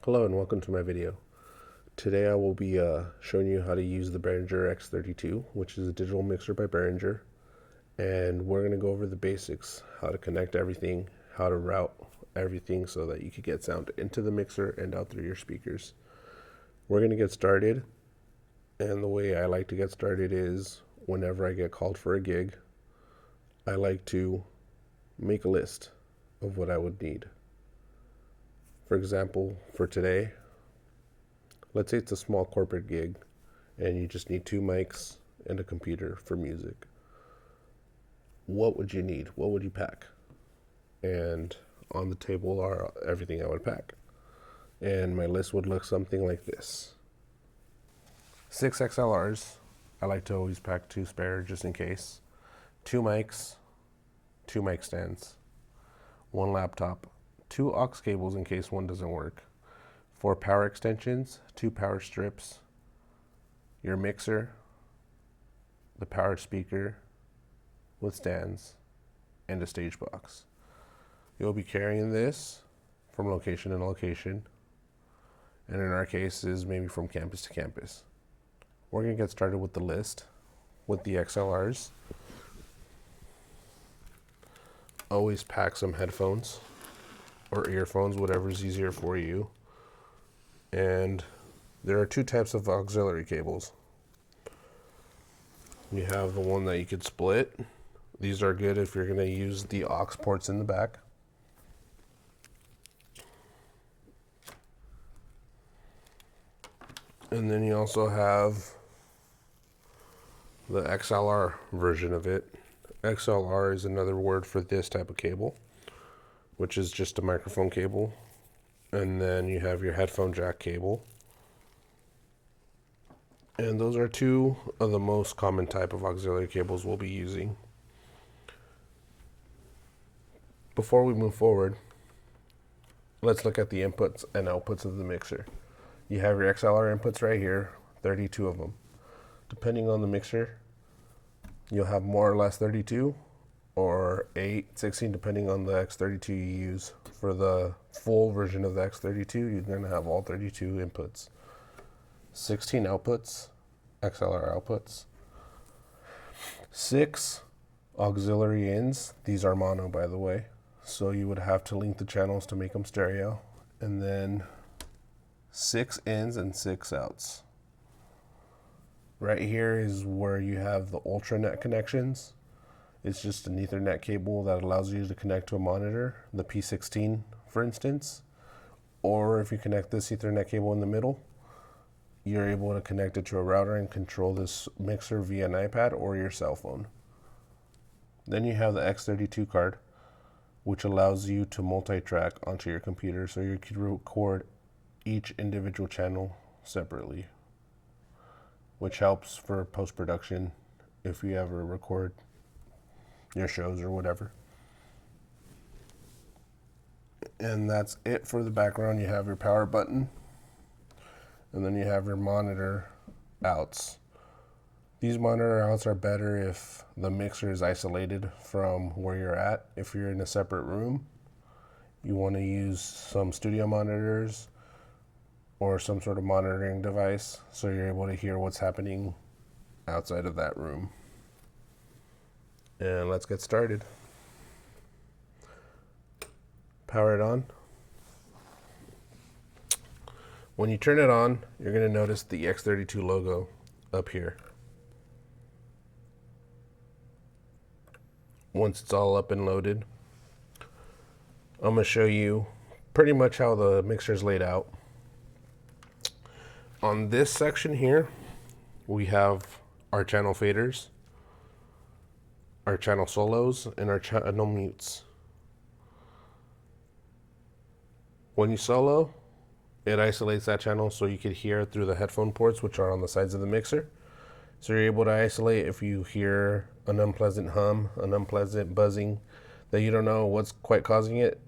Hello and welcome to my video. Today I will be showing you how to use the Behringer X32, which is a digital mixer by Behringer, and we're going to go over the basics, how to connect everything, how to route everything so that you can get sound into the mixer and out through your speakers. We're going to get started, and the way I like to get started is whenever I get called for a gig, I like to make a list of what I would need. For example, for today, let's say it's a small corporate gig and you just need 2 mics and a computer for music. What would you need? What would you pack? And on the table are everything I would pack. And my list would look something like this. 6 XLRs. I like to always pack 2 spare just in case. 2 mics, 2 mic stands, 1 laptop, 2 aux cables in case one doesn't work, 4 power extensions, 2 power strips, your mixer, the powered speaker with stands, and a stage box. You'll be carrying this from location to location, and in our case is maybe from campus to campus. We're going to get started with the list with the XLRs. Always pack some headphones or earphones, whatever is easier for you. And there are 2 types of auxiliary cables. You have the one that you could split. These are good if you're going to use the aux ports in the back. And then you also have the XLR version of it. XLR is another word for this type of cable, which is just a microphone cable. And then you have your headphone jack cable. And those are 2 of the most common type of auxiliary cables we'll be using. Before we move forward, let's look at the inputs and outputs of the mixer. You have your XLR inputs right here, 32 of them. Depending on the mixer, you'll have more or less 32 or 8, 16, depending on the X32 you use. For the full version of the X32, you're going to have all 32 inputs, 16 outputs, XLR outputs, 6 auxiliary ins. These are mono, by the way, so you would have to link the channels to make them stereo, and then 6 ins and 6 outs. Right here is where you have the ultranet connections. It's just an Ethernet cable that allows you to connect to a monitor, the P16 for instance. Or if you connect this Ethernet cable in the middle, you're able to connect it to a router and control this mixer via an iPad or your cell phone. Then you have the X32 card, which allows you to multi-track onto your computer, so you can record each individual channel separately, which helps for post-production if you ever record your shows or whatever. And that's it for the background. You have your power button, and then you have your monitor outs. These monitor outs are better if the mixer is isolated from where you're at. If you're in a separate room, you want to use some studio monitors or some sort of monitoring device so you're able to hear what's happening outside of that room. And let's get started. Power it on. When you turn it on, you're going to notice the X32 logo up here. Once it's all up and loaded, I'm going to show you pretty much how the mixer is laid out. On this section here, we have our channel faders, our channel solos, and our channel mutes. When you solo, it isolates that channel so you can hear it through the headphone ports, which are on the sides of the mixer. So you're able to isolate if you hear an unpleasant hum, an unpleasant buzzing that you don't know what's quite causing it.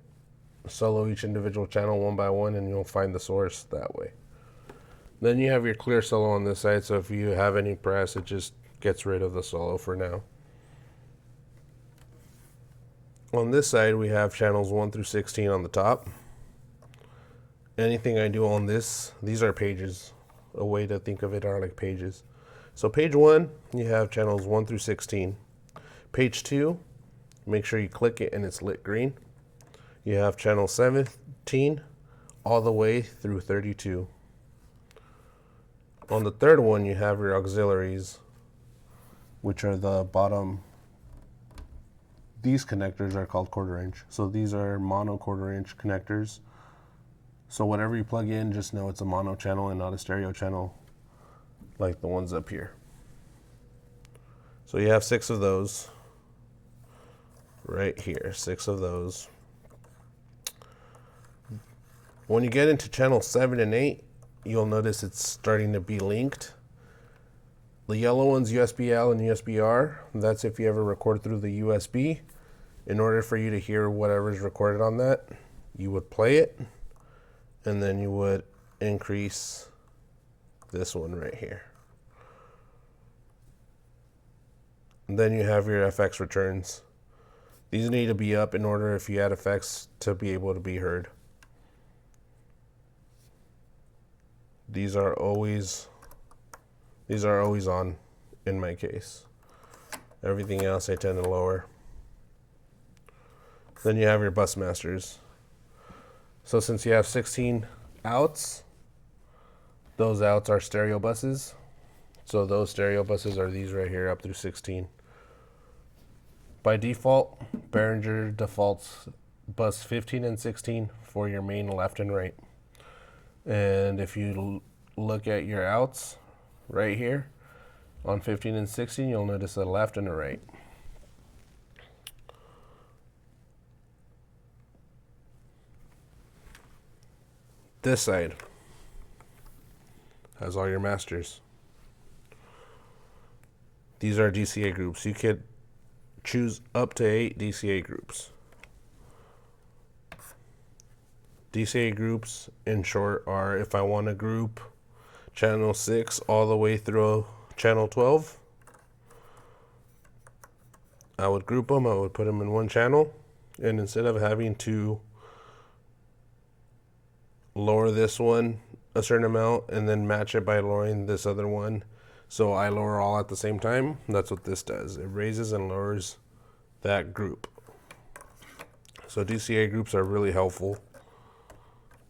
Solo each individual channel one by one and you'll find the source that way. Then you have your clear solo on this side, so if you have any press, it just gets rid of the solo for now. On this side, we have channels 1 through 16 on the top. anything I do on this, these are pages. A way to think of it are like pages. So page 1, you have channels 1 through 16. Page 2, make sure you click it and it's lit green. You have channel 17 all the way through 32. On the third one, you have your auxiliaries, which are the bottom. These connectors are called 1/4 inch. So these are mono 1/4 inch connectors. So whatever you plug in, just know it's a mono channel and not a stereo channel like the ones up here. So you have 6 of those right here, 6 of those. When you get into channel 7 and 8, you'll notice it's starting to be linked. The yellow one's USB-L and USB-R. That's if you ever record through the USB. In order for you to hear whatever's recorded on that, you would play it, and then you would increase this one right here. And then you have your FX returns. These need to be up in order if you add effects to be able to be heard. These are always on in my case. Everything else I tend to lower. Then you have your bus masters. So since you have 16 outs, those outs are stereo buses. So those stereo buses are these right here up through 16. By default, Behringer defaults bus 15 and 16 for your main left and right. And if you look at your outs right here on 15 and 16, you'll notice a left and a right. This side has all your masters. These are DCA groups. You could choose up to 8 DCA groups. DCA groups, in short, are if I want to group channel 6 all the way through channel 12, I would group them, I would put them in one channel, and instead of having to lower this one a certain amount and then match it by lowering this other one, so I lower all at the same time, that's what this does. It raises and lowers that group. So DCA groups are really helpful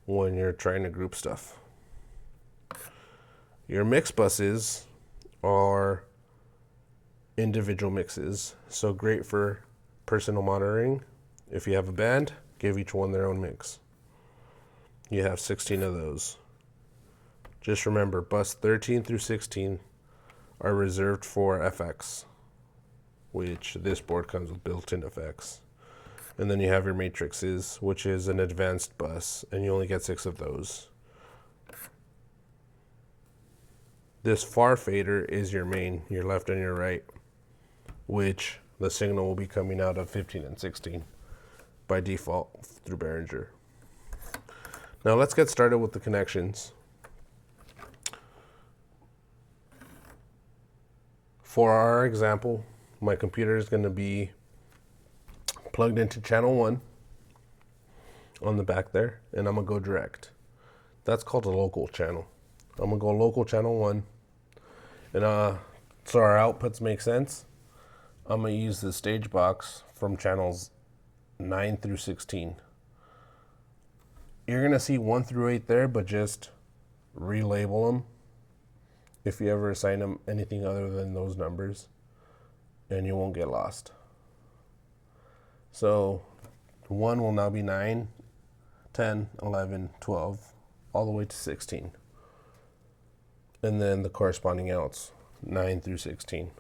when you're trying to group stuff. Your mix buses are individual mixes, so great for personal monitoring. If you have a band, give each one their own mix. You have 16 of those. Just remember, bus 13 through 16 are reserved for FX, which this board comes with built-in FX. And then you have your matrices, which is an advanced bus, and you only get 6 of those. This far fader is your main, your left and your right, which the signal will be coming out of 15 and 16 by default through Behringer. Now let's get started with the connections. For our example, my computer is going to be plugged into channel 1 on the back there, and I'm going to go direct. That's called a local channel. I'm going to go local channel 1, and so our outputs make sense. I'm going to use the stage box from channels 9 through 16. You're going to see 1 through 8 there, but just relabel them if you ever assign them anything other than those numbers, and you won't get lost. So 1 will now be 9, 10, 11, 12, all the way to 16. And then the corresponding outs, 9 through 16.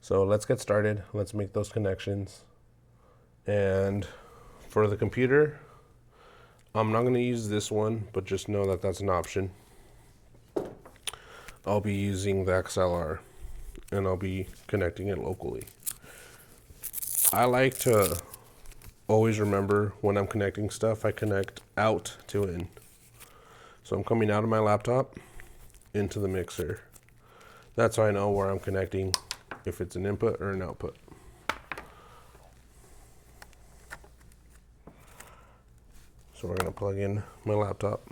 So let's get started. Let's make those connections. And for the computer, I'm not going to use this one, but just know that that's an option. I'll be using the XLR, and I'll be connecting it locally. I like to always remember when I'm connecting stuff, I connect out to in. So I'm coming out of my laptop into the mixer. That's how I know where I'm connecting, if it's an input or an output. So we're going to plug in my laptop.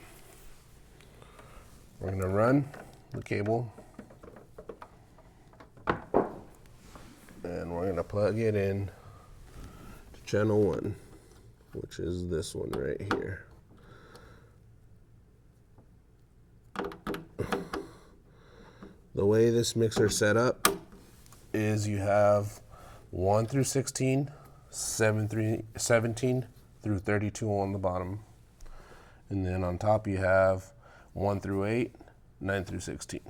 We're going to run the cable. And we're going to plug it in to channel 1, which is this one right here. The way this mixer is set up is you have 1 through 16, 17 through 32 on the bottom. And then on top you have 1 through 8, 9 through 16.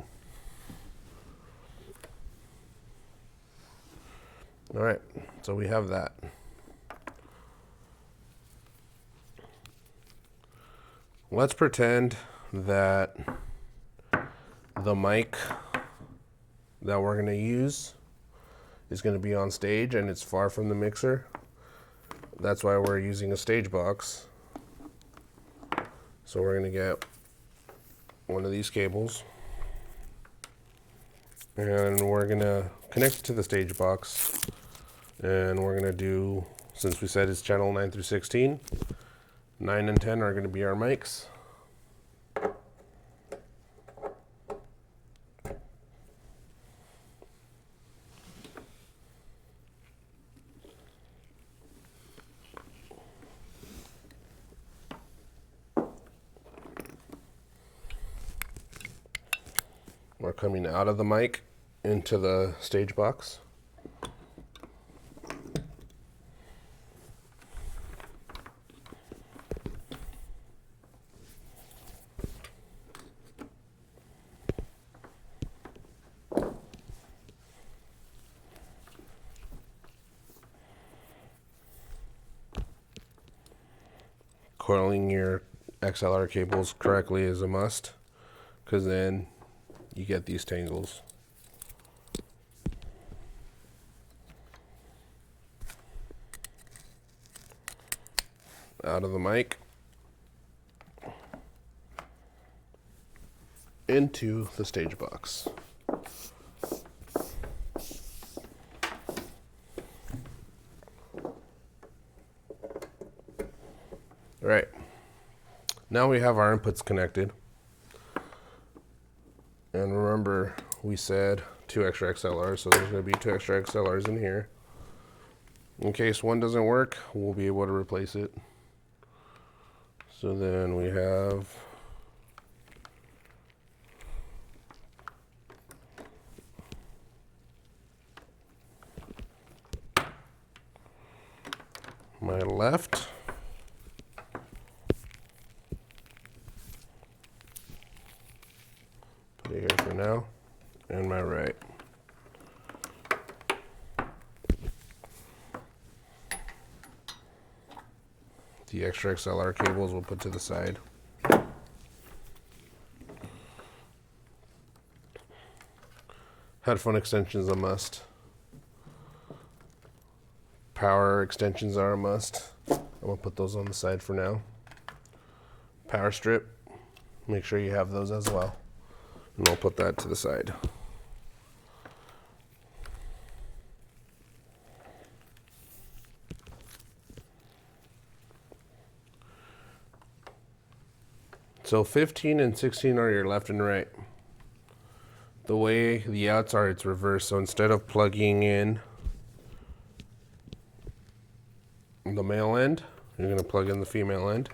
All right, so we have that. Let's pretend that the mic that we're going to use is going to be on stage and it's far from the mixer. That's why we're using a stage box. So we're going to get one of these cables and we're going to connect it to the stage box, and we're going to do, since we said it's channel 9 through 16, 9 and 10 are going to be our mics. We're coming out of the mic into the stage box. Coiling your XLR cables correctly is a must, because then you get these tangles. Out of the mic into the stage box. All right, now we have our inputs connected. And remember, we said 2 extra XLRs, so there's going to be 2 extra XLRs in here. In case one doesn't work, we'll be able to replace it. So then we have my left put it here for now, and my right. The extra XLR cables we'll put to the side. Headphone extensions a must. Power extensions are a must. I'm gonna put those on the side for now. Power strip, make sure you have those as well. And I'll put that to the side. So 15 and 16 are your left and right. The way the outs are, it's reversed. So instead of plugging in the male end, you're going to plug in the female end.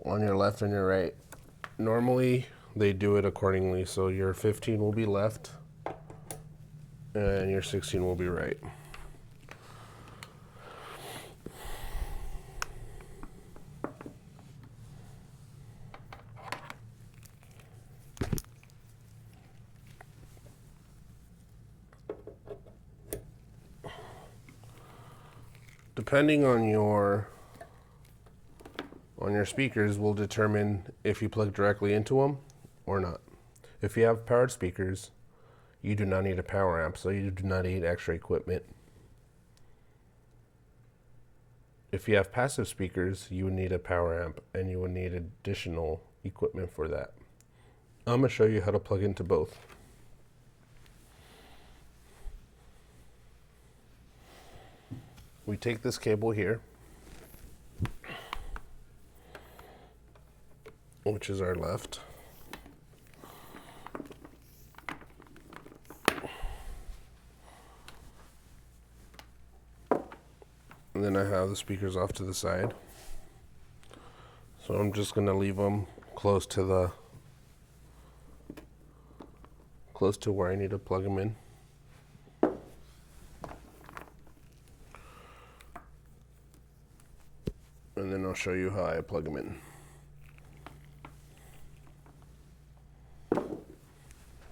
On your left and your right. Normally they do it accordingly, so your 15 will be left and your 16 will be right. Depending on your speakers will determine if you plug directly into them or not. If you have powered speakers, you do not need a power amp, so you do not need extra equipment. If you have passive speakers, you would need a power amp and you would need additional equipment for that. I'm going to show you how to plug into both. We take this cable here, which is our left. And then I have the speakers off to the side. So I'm just going to leave them close to where I need to plug them in. And then I'll show you how I plug them in.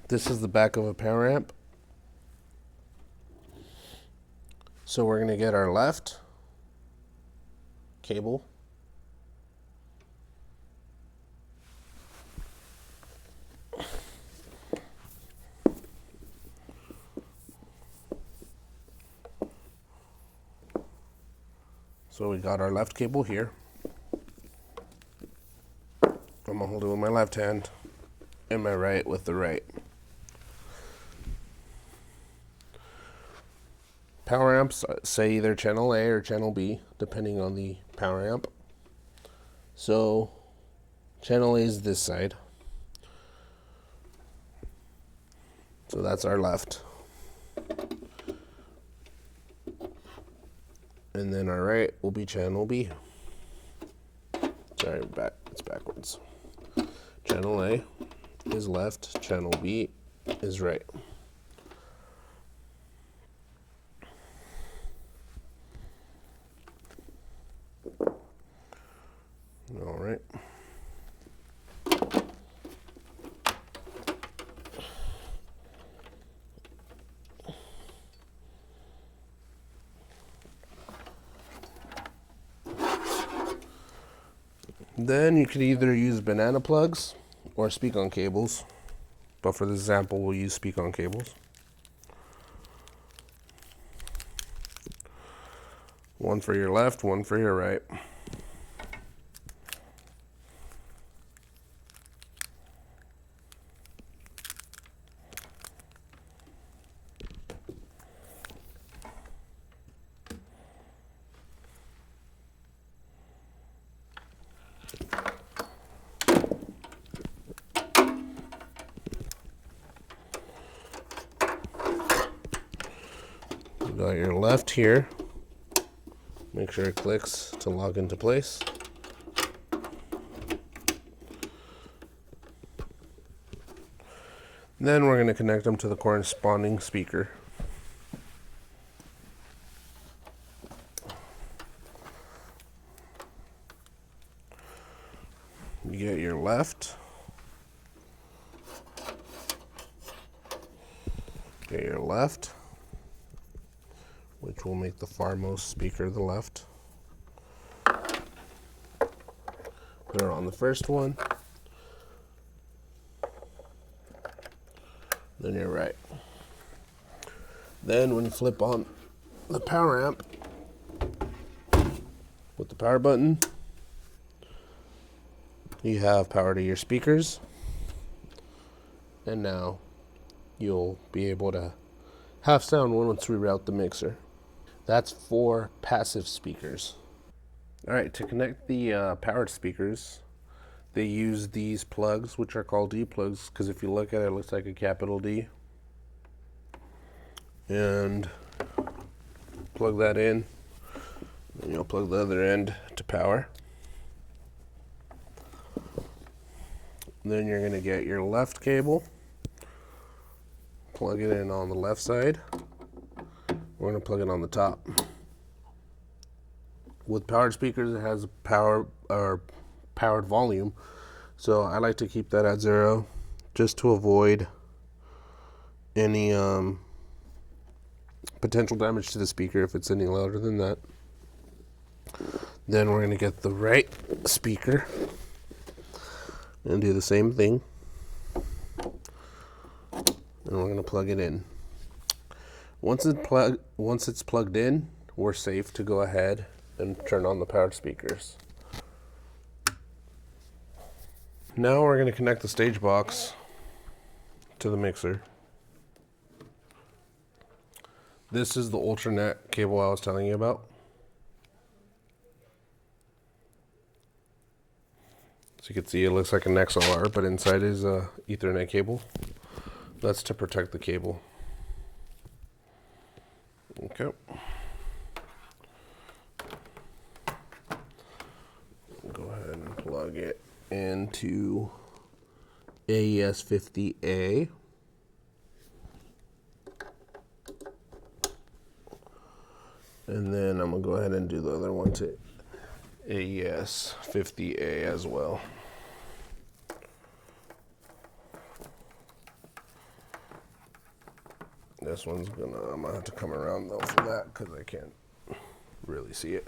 This is the back of a power amp. So we're going to get our left cable. So we got our left cable here. I'm gonna hold it with my left hand and my right with the right. Power amps say either channel A or channel B, depending on the power amp. So channel A is this side. So that's our left. And then our right will be channel B. Sorry, it's backwards. Channel A is left, channel B is right. All right. Then you could either use banana plugs or speak on cables, but for this example we'll use speak on cables. One for your left, one for your right. You got your left here. Make sure it clicks to log into place. Then we're going to connect them to the corresponding speaker. You get your left. Get your left, which will make the farmost speaker the left. Put it on the first one. Then you're right. Then when you flip on the power amp with the power button, you have power to your speakers. And now you'll be able to have sound once we route the mixer. That's for passive speakers. All right, to connect the powered speakers, they use these plugs, which are called D plugs, because if you look at it, it looks like a capital D. And plug that in, and you'll plug the other end to power. Then you're going to get your left cable, plug it in on the left side. We're going to plug it on the top. With powered speakers, it has powered volume, so I like to keep that at 0 just to avoid any potential damage to the speaker if it's any louder than that. Then we're going to get the right speaker and do the same thing, and we're going to plug it in. Once it's plugged in, we're safe to go ahead and turn on the powered speakers. Now we're going to connect the stage box to the mixer. This is the Ultranet cable I was telling you about. you can see, it looks like an XLR, but inside is a Ethernet cable. That's to protect the cable. Okay. Go ahead and plug it into AES50A. And then I'm going to go ahead and do the other one to AES50A as well. This one's I'm going to have to come around though for that because I can't really see it.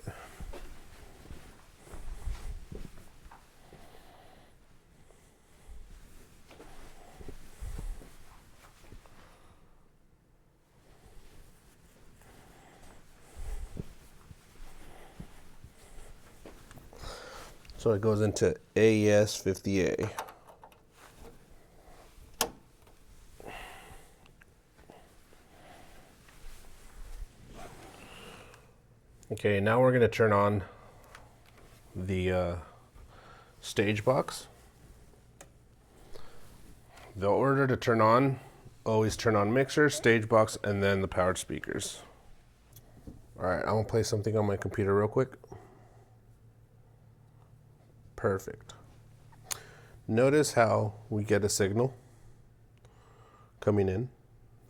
So it goes into AES50A. Okay, now we're going to turn on the stage box. The order to turn on, always turn on mixer, stage box, and then the powered speakers. Alright, I'm going to play something on my computer real quick. Perfect. Notice how we get a signal coming in.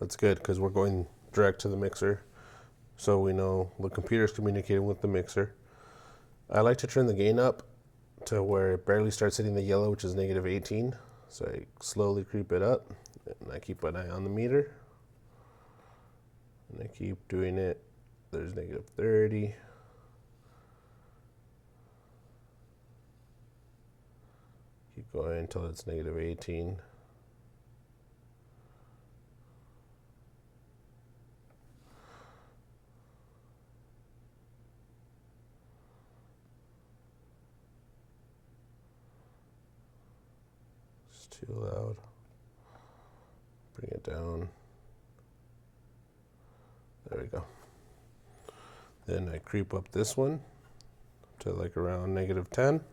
That's good because we're going direct to the mixer, so we know the computer's communicating with the mixer. I like to turn the gain up to where it barely starts hitting the yellow, which is -18. So I slowly creep it up, and I keep an eye on the meter. And I keep doing it. There's -30. Keep going until it's -18. It's too loud. Bring it down. There we go. Then I creep up this one to like around -10.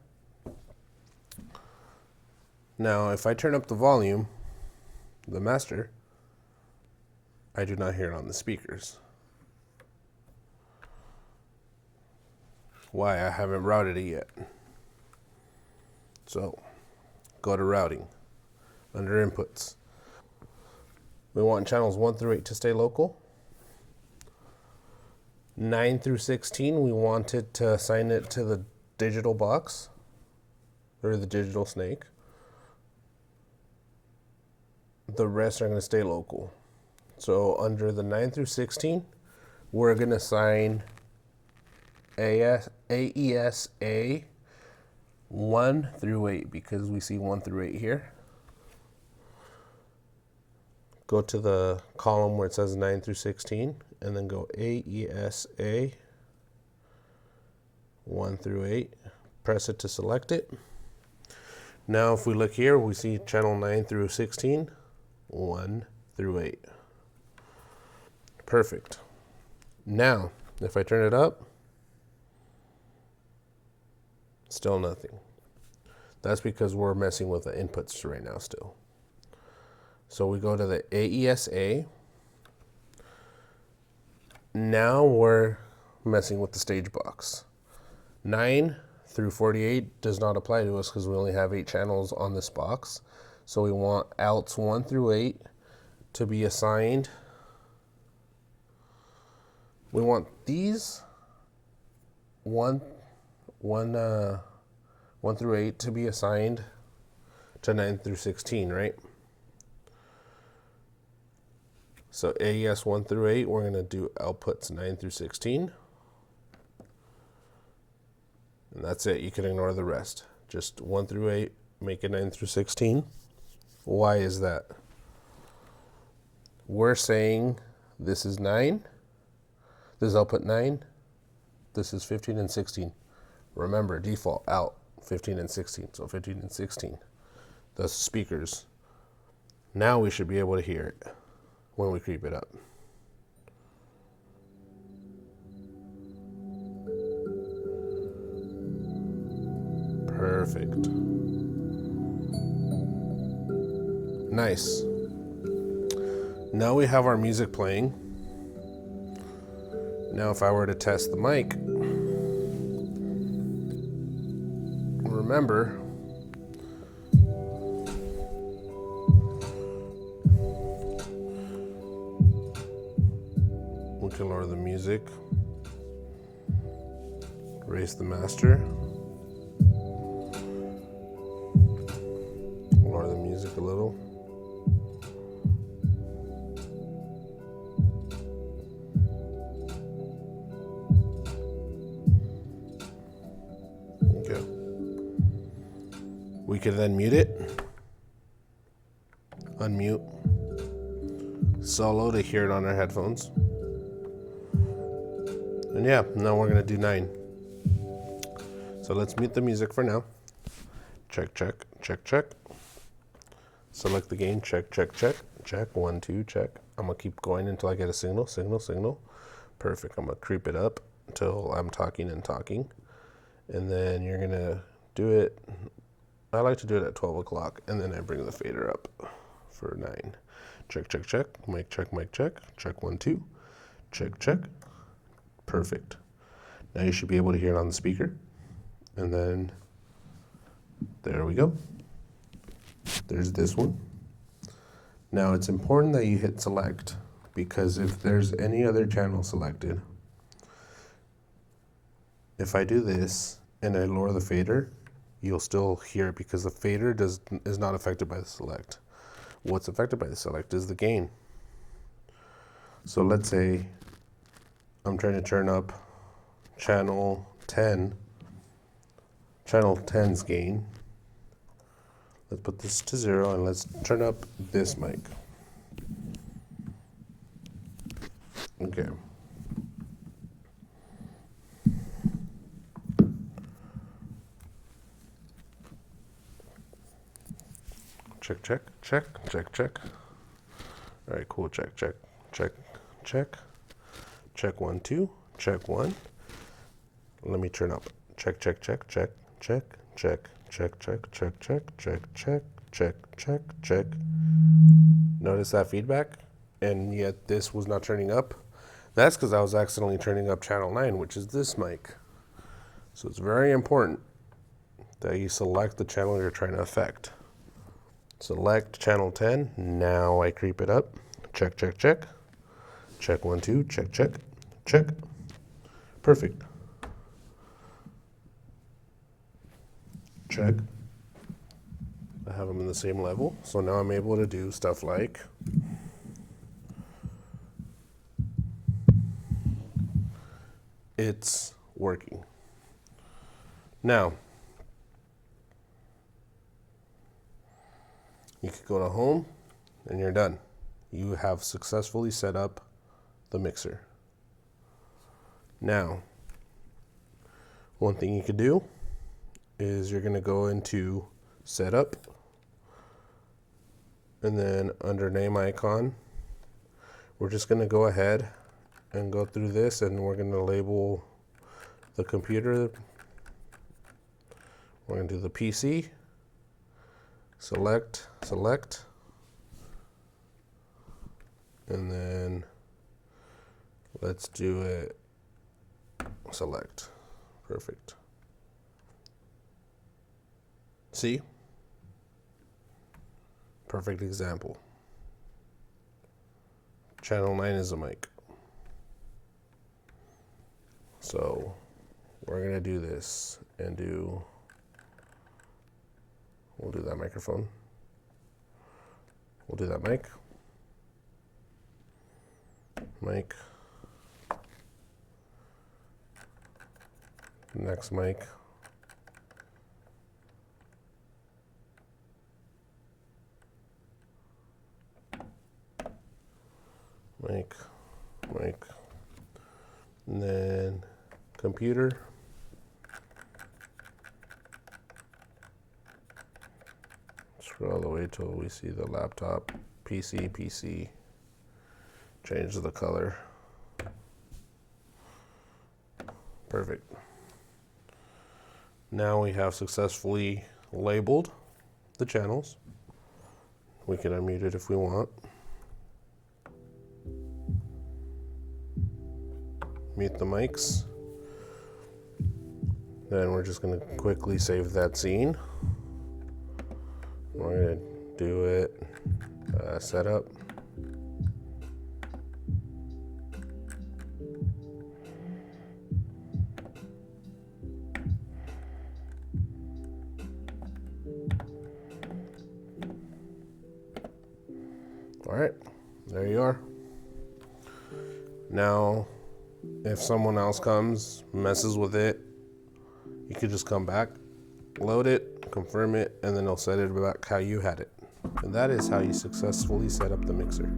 Now, if I turn up the volume, the master, I do not hear it on the speakers. Why? I haven't routed it yet. So, go to routing. Under inputs, we want channels 1 through 8 to stay local. 9 through 16, we want it to assign it to the digital box, or the digital snake. The rest are going to stay local. So under the 9 through 16, we're going to assign AESA 1 through 8 because we see 1 through 8 here. Go to the column where it says 9 through 16 and then go AESA 1 through 8. Press it to select it. Now if we look here, we see channel 9 through 16. 1 through 8. Perfect. Now, if I turn it up, still nothing. That's because we're messing with the inputs right now still. So we go to the AESA. Now we're messing with the stage box. 9 through 48 does not apply to us because we only have 8 channels on this box. So we want outs 1 through 8 to be assigned. We want these 1 through 8 to be assigned to 9 through 16, right? So AES 1 through 8, we're going to do outputs 9 through 16. And that's it. You can ignore the rest. Just 1 through 8, make it 9 through 16. Why is that? We're saying this is 9, this is output 9, this is 15 and 16. Remember, default out 15 and 16, so 15 and 16. The speakers. Now we should be able to hear it when we creep it up. Perfect. Nice. Now we have our music playing. Now if I were to test the mic, remember, we can lower the music, raise the master, lower the music a little. Okay. We can then mute it, unmute, solo to hear it on our headphones. And yeah, now we're gonna do 9. So let's mute the music for now. Check, check, check, check. Select the gain, check, check, check, check, 1, 2, check. I'm gonna keep going until I get a signal, signal, signal. Perfect, I'm gonna creep it up until I'm talking and talking. And then you're gonna do it, I like to do it at 12 o'clock, and then I bring the fader up for 9. Check, check, check, mic check, mic check, check, 1, 2, check, check. Perfect. Now you should be able to hear it on the speaker. And then, there we go. There's this one. Now it's important that you hit select, because if there's any other channel selected, if I do this and I lower the fader, you'll still hear it because the fader is not affected by the select. What's affected by the select is the gain. So let's say I'm trying to turn up channel 10, channel 10's gain. Let's put this to 0 and let's turn up this mic. Okay. Check, check, check, check, check. All right, cool. Check, check, check, check. Check, 1, 2, check, 1. Let me turn up. Check, check, check, check, check, check, check, check, check, check, check, check, check, check, check. Notice that feedback? And yet this was not turning up. That's because I was accidentally turning up channel 9, which is this mic. So it's very important that you select the channel you're trying to affect. Select channel 10. Now I creep it up. Check, check, check. Check, 1, 2, check, check, check. Perfect. Check. I have them in the same level. So now I'm able to do stuff like it's working. Now, you could go to home and you're done. You have successfully set up the mixer. Now, one thing you could do is you're going to go into setup, and then under name icon, we're just going to go ahead and go through this, and we're going to label the computer. We're going to do the PC, select, select, and then let's do it select. Perfect. See? Perfect example. Channel 9 is a mic. So we're going to do this and we'll do that microphone. We'll do that mic. Mic. Next mic. Mic. Mic. And then computer. Scroll all the way till we see the laptop. PC, PC. Change the color. Perfect. Now we have successfully labeled the channels. We can unmute it if we want. Mute the mics. Then we're just going to quickly save that scene. We're going to do it, setup. All right, there you are. Now, if someone else comes, messes with it, you could just come back, load it, confirm it, and then it'll set it back how you had it. And that is how you successfully set up the mixer.